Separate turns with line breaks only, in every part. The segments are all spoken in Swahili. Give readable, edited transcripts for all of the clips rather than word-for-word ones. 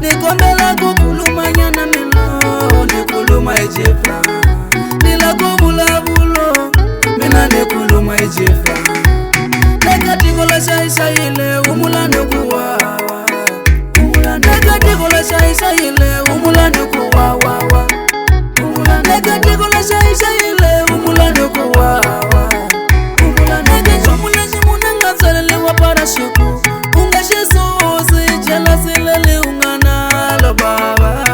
Nikombela kukuluma nyana milo, nikuluma ejefla. Nila kubula bulo, mina nikuluma ejefla. Nekatikola shaisha ile, umula nukuwa. Nekatikola shaisha ile, umula nukuwa. Nekatikola shaisha ile, umula nukuwa. Nekachomula shimuna ngasalelewa para shiku. Unga shesuzi, jela silele ungana lo baba.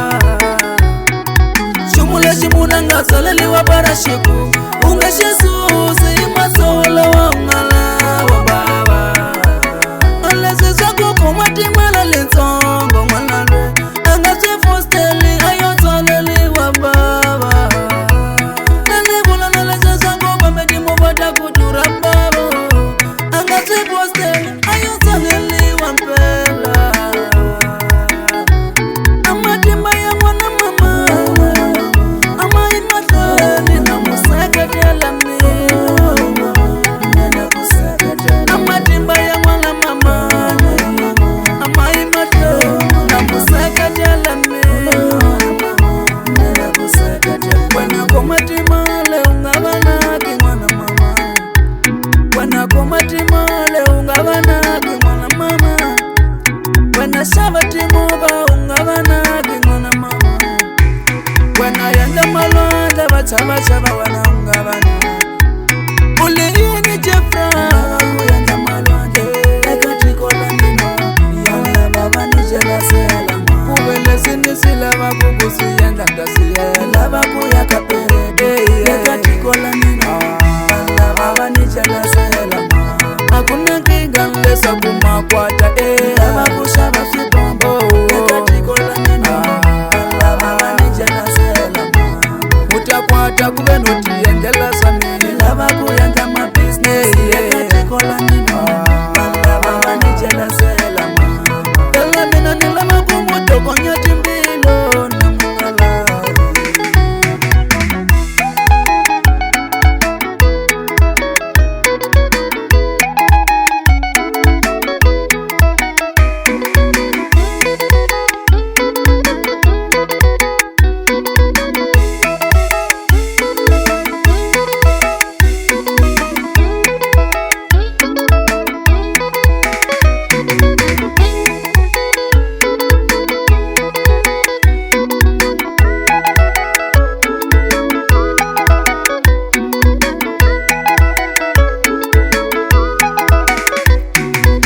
Shumula shimuna ngasalelewa para shiku. Unga shesuzi, masolo wa ungala wa baba. Alese sako kumati mala lensongo manalwe. Anga chefosteli ayotalele wa baba. Nalibula nalese sako pamedi mubata kutura baba. Anga chefosteli ayotalele wa mpela. Amatimba ya mwana mama. Ama imatali na museketela mi. Amatimba ya mwana mama. Ama imatali na museketela mi. Wana komatima le ungabana ki mwana mama. Wana komatima le ungabana ki mwana mama. Wana shabati moba ungabana ki mwana mama. Wana yanda malwanda bachaba wana ungabana. Ule ini jefra yanda malwanda. Ekatikola nino yanda baba ni jela sela. Kubele sini silaba kukusi yanda ndasiye. Laba kuya kapere. Ekatikola nino yanda baba ni jela sela. Hakuna kigande sabu makwata laba kushaba fibombo. Ekatikola nino yanda baba ni jela sela. Mutakwata kubenuti yendela sami. Laba kuyanga ma business. Ekatikola nino yanda baba ni jela sela. Ela mina nilama kumuto konya timbilo na mungala.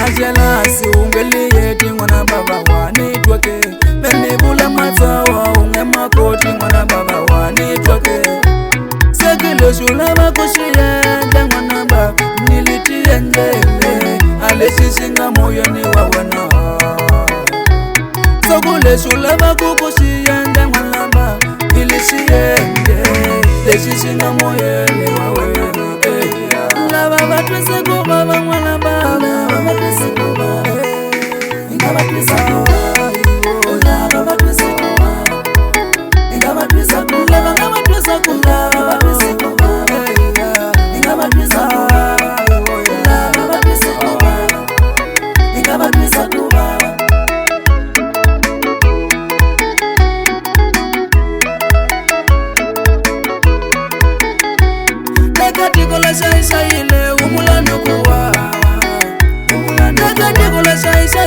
Ajelasi ungeliye tingwana baba wani twake. Menibula matawa unge makoti mwana baba wani twake. Sekilo shula bakushiye mwana baba nilitiye ndele. Aleshishinga moyo ni wawana. Sokule shula bakushiye mwana baba nilishiye ndele. Leshishinga moyo ni wawana. Laba batwese kubaba mwana baba. Nekatikola shaisha ile umula nukuwa. Nekatikola shaisha